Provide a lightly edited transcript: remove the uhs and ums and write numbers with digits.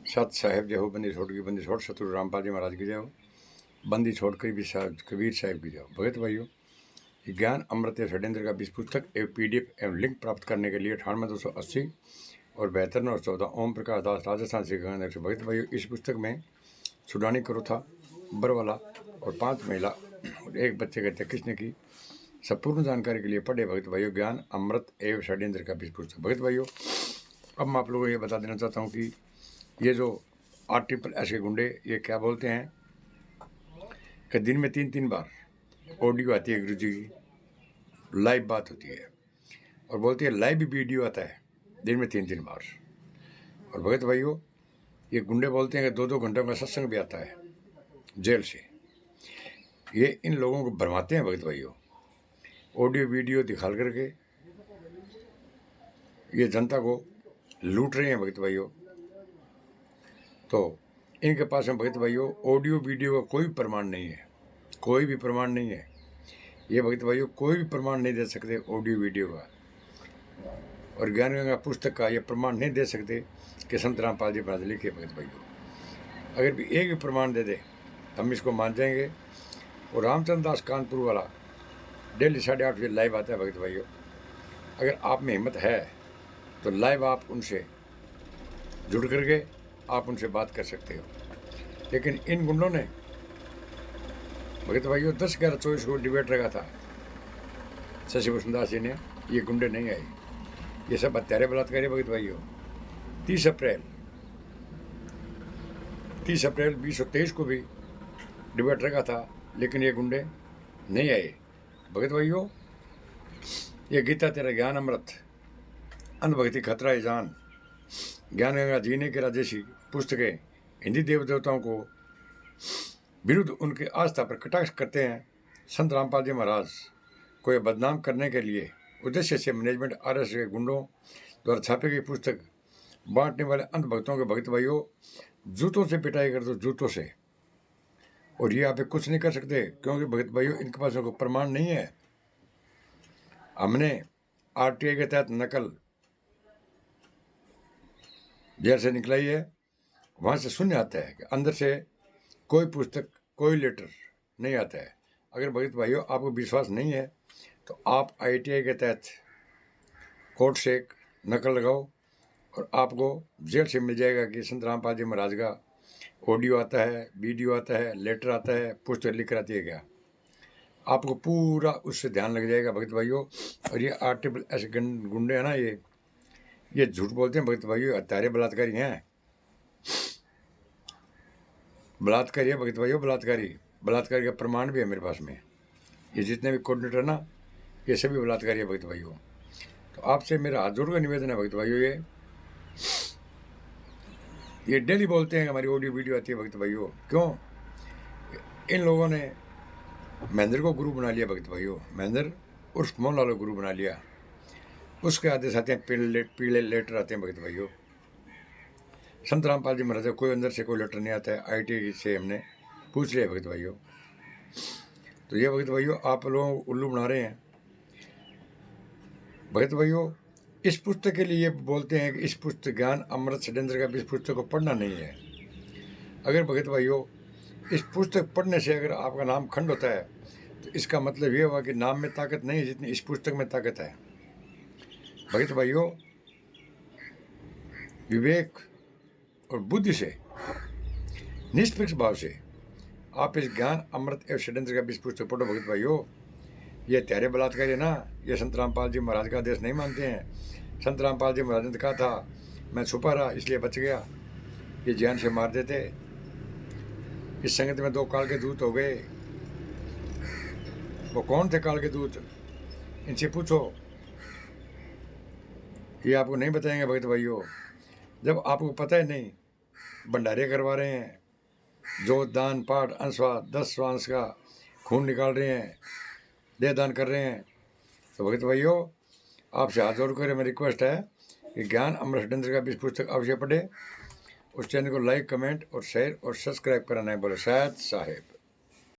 सत साहेब जय हो, बंदी छोड़ की बंदी छोड़, सतगुरु रामपाल जी महाराज की जय हो, बंदी छोड़ कबीर साहिब की जय हो। भगत भाइयों, ज्ञान अमृत षड्यंत्र का 20 पुस्तक एवं PDF एवं लिंक प्राप्त करने के लिए 98 280 और 72 914 ओम प्रकाश दास राजस्थान से गंगा से। भगत भाइयों, इस पुस्तक में सुडानी करो था बरवाला और 5 महिला और 1 बच्चे का किसने की संपूर्ण जानकारी के लिए पढ़े भगत भाइयों ज्ञान अमृत एवं षड्यंत्र का 20 पुस्तक। भगत भाइयों, अब मैं आप लोगों को ये बता देना चाहता हूँ कि ये जो RSS के गुंडे ये क्या बोलते हैं कि दिन में 3 बार ऑडियो आती है गुरु जी की, लाइव बात होती है और बोलती है लाइव वीडियो आता है दिन में 3 बार। और भगत भाइयों, ये गुंडे बोलते हैं कि 2-2 घंटों का सत्संग भी आता है जेल से। ये इन लोगों को भरमाते हैं भगत भाइयों, ऑडियो वीडियो दिखा करके ये जनता को लूट रहे हैं भगत भाइयों। तो इनके पास में भगत भाइयों ऑडियो वीडियो का कोई प्रमाण नहीं है, कोई भी प्रमाण नहीं है। ये भगत भाइयों कोई भी प्रमाण नहीं दे सकते ऑडियो वीडियो का और ज्ञान गंगा पुस्तक का ये प्रमाण नहीं दे सकते कि संत रामपाल जी महाराज लिखे। भगत भाइयों, अगर भी एक भी प्रमाण दे दे हम इसको मान जाएंगे। और रामचंद्र दास कानपुर वाला डेली 8:30 बजे लाइव आता है भगत भाइयों। अगर आप में हिम्मत है तो लाइव आप उनसे जुड़ करके आप उनसे बात कर सकते हो। लेकिन इन गुंडों ने भगत भाइयों 10-11-24 को डिबेट रखा था शशि भूषण दास जी ने, ये गुंडे नहीं आए, ये सब हत्यारे बलात्कारी भगत भाइयों। 30 अप्रैल 2023 को भी डिबेट रखा था, लेकिन ये गुंडे नहीं आए। भगत भाइयों, ये गीता तेरा ज्ञान अमृत अंधभक्ति खतरा है जान, ज्ञान गंगा जीने के राजेशी पुस्तकें हिंदी देव देवताओं को विरुद्ध उनके आस्था पर कटाक्ष करते हैं। संत रामपाल जी महाराज को यह बदनाम करने के लिए उद्देश्य से मैनेजमेंट RSS के गुंडों द्वारा छापी गई पुस्तक बांटने वाले अंधभक्तों के भगत भाइयों जूतों से पिटाई कर दो, जूतों से। और ये आप कुछ नहीं कर सकते क्योंकि भगत भाइयों इनके पास कोई प्रमाण नहीं है। हमने RTI के तहत नकल जेल से निकलाई है, वहाँ से शून्य आता है कि अंदर से कोई पुस्तक कोई लेटर नहीं आता है। अगर भगत भाइयों आपको विश्वास नहीं है तो आप ITI के तहत कोर्ट से एक नकल लगाओ और आपको जेल से मिल जाएगा कि संत रामपाल जी महाराज का ऑडियो आता है, वीडियो आता है, लेटर आता है, पुस्तक लिख कर आती है क्या, आपको पूरा उससे ध्यान लग जाएगा भगत भाइयों। और ये RSS गुंडे हैं ना, ये झूठ बोलते हैं भगत भाइयों, हत्यारे बलात्कारी हैं, बलात्कारी है भगत भाइयों, बलात्कारी का प्रमाण भी है मेरे पास में। ये जितने भी कोऑर्डिनेटर ना, ये सभी बलात्कारी है भगत भाइयों। तो आपसे मेरा हाथ जोड़ कर निवेदन है भगत भाइयों, ये डेली बोलते हैं कि हमारी ऑडियो वीडियो आती है भगत भाइयों। क्यों? इन लोगों ने महेंद्र को गुरु बना लिया भगत भाइयों, महेंद्र उर्फ मोहनलाल को गुरु बना लिया। उसके आदेश आते हैं, पीले लेटर आते हैं भगत भाइयों। संत रामपाल जी महाराज कोई अंदर से कोई लेटर नहीं आता है, ITI से हमने पूछ लिया भगत भाइयों। तो ये भगत भाइयों आप लोगों को उल्लू बना रहे हैं भगत भाइयों। इस पुस्तक के लिए बोलते हैं कि इस पुस्तक ज्ञान अमृत षड्यंत्र का इस पुस्तक को पढ़ना नहीं है। अगर भगत भाइयों इस पुस्तक पढ़ने से अगर आपका नाम खंड होता है तो इसका मतलब ये हुआ कि नाम में ताकत नहीं है जितनी इस पुस्तक में ताकत है। भगत भाइयों, विवेक और बुद्धि से निष्पक्ष भाव से आप इस ज्ञान अमृत एवं षड्यंत्र का 20 पुस्तक पढ़ो भगत भाइयों। ये त्यारे बलात्कारी है ना, ये संत रामपाल जी महाराज का आदेश नहीं मानते हैं। संत रामपाल जी महाराज ने कहा था मैं छुपा रहा इसलिए बच गया, ये जान से मार देते। इस संगत में 2 काल के दूत हो गए। वो कौन थे काल के दूत? इनसे पूछो, ये आपको नहीं बताएंगे भगत भाइयों। जब आपको पता ही नहीं, भंडारे करवा रहे हैं, जो दान पाठ अंशवा 10 श्वांश का खून निकाल रहे हैं, देह दान कर रहे हैं। तो भगत भाइयों आपसे हाथ जोड़ कर मेरी रिक्वेस्ट है कि ज्ञान अमृत षड्यंत्र का 20 पुस्तक अवश्य पढ़े। उस चैनल को लाइक, कमेंट और शेयर और सब्सक्राइब करना है। बोले साहब।